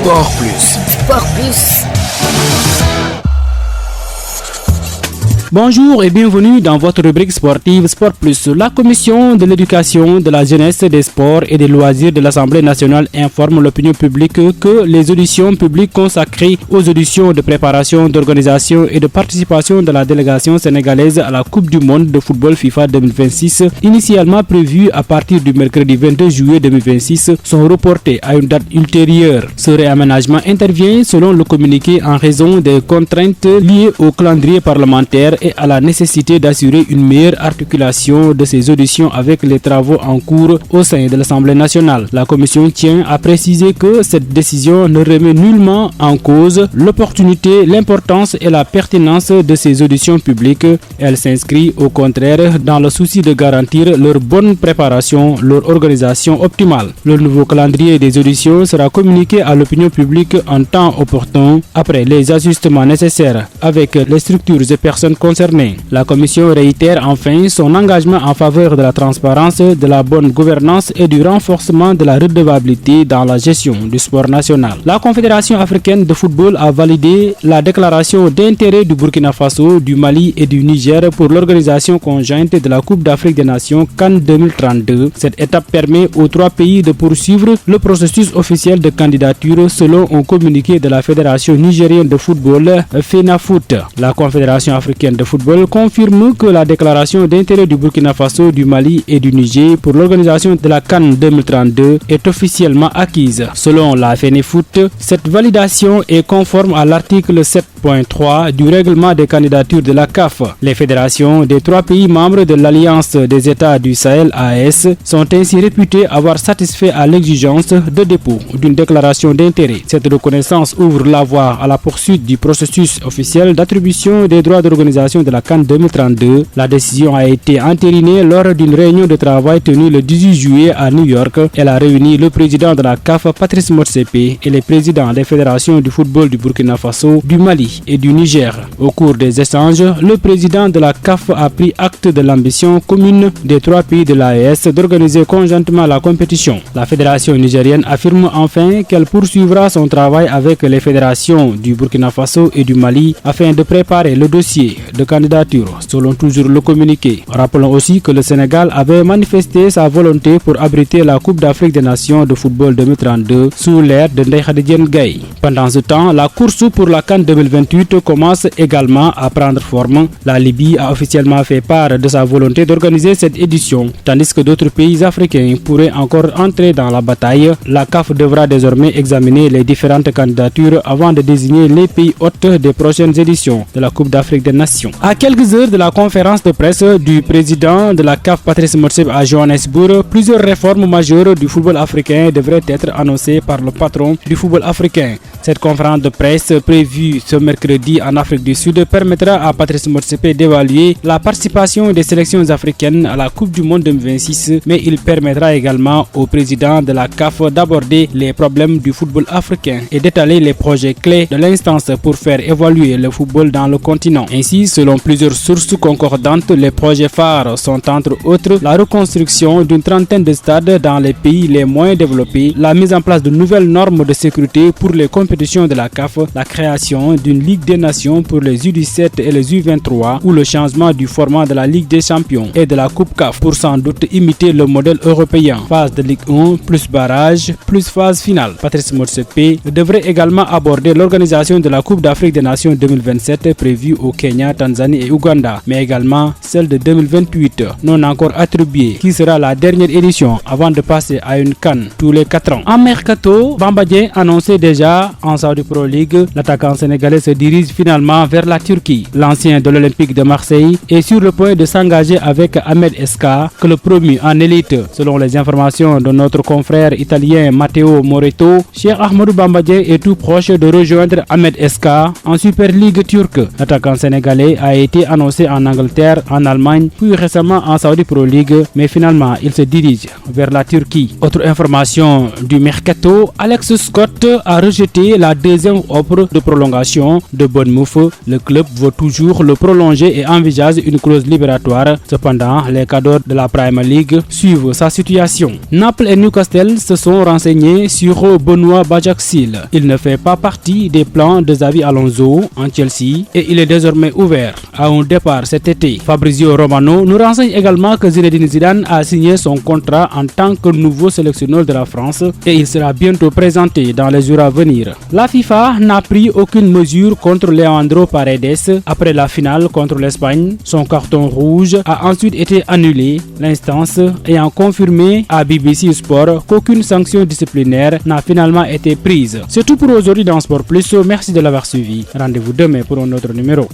Sport Plus. Sport Plus. Bonjour et bienvenue dans votre rubrique sportive Sport Plus. La commission de l'éducation, de la jeunesse, des sports et des loisirs de l'Assemblée nationale informe l'opinion publique que les auditions publiques consacrées aux auditions de préparation, d'organisation et de participation de la délégation sénégalaise à la Coupe du monde de football FIFA 2026, initialement prévues à partir du mercredi 22 juillet 2026, sont reportées à une date ultérieure. Ce réaménagement intervient selon le communiqué en raison des contraintes liées au calendrier parlementaire et à la nécessité d'assurer une meilleure articulation de ces auditions avec les travaux en cours au sein de l'Assemblée nationale. La Commission tient à préciser que cette décision ne remet nullement en cause l'opportunité, l'importance et la pertinence de ces auditions publiques. Elle s'inscrit au contraire dans le souci de garantir leur bonne préparation, leur organisation optimale. Le nouveau calendrier des auditions sera communiqué à l'opinion publique en temps opportun après les ajustements nécessaires avec les structures et personnes concernées. La Commission réitère enfin son engagement en faveur de la transparence, de la bonne gouvernance et du renforcement de la redevabilité dans la gestion du sport national. La Confédération africaine de football a validé la déclaration d'intérêt du Burkina Faso, du Mali et du Niger pour l'organisation conjointe de la Coupe d'Afrique des Nations CAN 2032. Cette étape permet aux trois pays de poursuivre le processus officiel de candidature selon un communiqué de la Fédération nigérienne de football FENAFOOT. La Confédération africaine de football confirme que la déclaration d'intérêt du Burkina Faso, du Mali et du Niger pour l'organisation de la CAN 2032 est officiellement acquise. Selon la FENAFOOT, cette validation est conforme à l'article 7.3 du règlement des candidatures de la CAF. Les fédérations des trois pays membres de l'Alliance des États du Sahel AES sont ainsi réputées avoir satisfait à l'exigence de dépôt d'une déclaration d'intérêt. Cette reconnaissance ouvre la voie à la poursuite du processus officiel d'attribution des droits d'organisation de la CAN 2032. La décision a été entérinée lors d'une réunion de travail tenue le 18 juillet à New York. Elle a réuni le président de la CAF, Patrice Motsepe, et les présidents des fédérations du football du Burkina Faso, du Mali et du Niger. Au cours des échanges, le président de la CAF a pris acte de l'ambition commune des trois pays de l'AES d'organiser conjointement la compétition. La fédération nigérienne affirme enfin qu'elle poursuivra son travail avec les fédérations du Burkina Faso et du Mali afin de préparer le dossier de candidature, selon toujours le communiqué. Rappelons aussi que le Sénégal avait manifesté sa volonté pour abriter la Coupe d'Afrique des Nations de football 2032 sous l'ère de Ndeye Khady Diène Gaye. Pendant ce temps, la course pour la CAN 2028 commence également à prendre forme. La Libye a officiellement fait part de sa volonté d'organiser cette édition, tandis que d'autres pays africains pourraient encore entrer dans la bataille. La CAF devra désormais examiner les différentes candidatures avant de désigner les pays hôtes des prochaines éditions de la Coupe d'Afrique des Nations. À quelques heures de la conférence de presse du président de la CAF, Patrice Motsepe, à Johannesburg, plusieurs réformes majeures du football africain devraient être annoncées par le patron du football africain. Cette conférence de presse prévue ce mercredi en Afrique du Sud permettra à Patrice Motsepe d'évaluer la participation des sélections africaines à la Coupe du monde 2026, mais il permettra également au président de la CAF d'aborder les problèmes du football africain et d'étaler les projets clés de l'instance pour faire évoluer le football dans le continent. Ainsi, selon plusieurs sources concordantes, les projets phares sont entre autres la reconstruction d'une trentaine de stades dans les pays les moins développés, la mise en place de nouvelles normes de sécurité pour les compétitions de la CAF, la création d'une Ligue des Nations pour les U17 et les U23 ou le changement du format de la Ligue des Champions et de la Coupe CAF pour sans doute imiter le modèle européen. Phase de Ligue 1 plus barrage plus phase finale. Patrice Motsepe devrait également aborder l'organisation de la Coupe d'Afrique des Nations 2027 prévue au Kenya, Tanzanie et Ouganda, mais également celle de 2028 non encore attribuée, qui sera la dernière édition avant de passer à une CAN tous les 4 ans. En mercato, Bamba Dieng annonçait déjà en Saudi Pro League, l'attaquant sénégalais se dirige finalement vers la Turquie. L'ancien de l'Olympique de Marseille est sur le point de s'engager avec Ahmed Eska, club promu en élite. Selon les informations de notre confrère italien Matteo Moretto, Cheikh Ahmadou Bamba Dieng est tout proche de rejoindre Ahmed Eska en Super League turque. L'attaquant sénégalais Sénégalais a été annoncé en Angleterre, en Allemagne, puis récemment en Saudi Pro League, mais finalement il se dirige vers la Turquie. Autre information du mercato, Alex Scott a rejeté la deuxième offre de prolongation de Bournemouth. Le club veut toujours le prolonger et envisage une clause libératoire. Cependant, les cadres de la Premier League suivent sa situation. Naples et Newcastle se sont renseignés sur Benoît Badiashile. Il ne fait pas partie des plans de Xabi Alonso en Chelsea et il est désormais ouvert à un départ cet été. Fabrizio Romano nous renseigne également que Zinedine Zidane a signé son contrat en tant que nouveau sélectionneur de la France et il sera bientôt présenté dans les jours à venir. La FIFA n'a pris aucune mesure contre Leandro Paredes après la finale contre l'Espagne. Son carton rouge a ensuite été annulé, l'instance ayant confirmé à BBC Sport qu'aucune sanction disciplinaire n'a finalement été prise. C'est tout pour aujourd'hui dans Sport Plus. Merci de l'avoir suivi. Rendez-vous demain pour un autre numéro.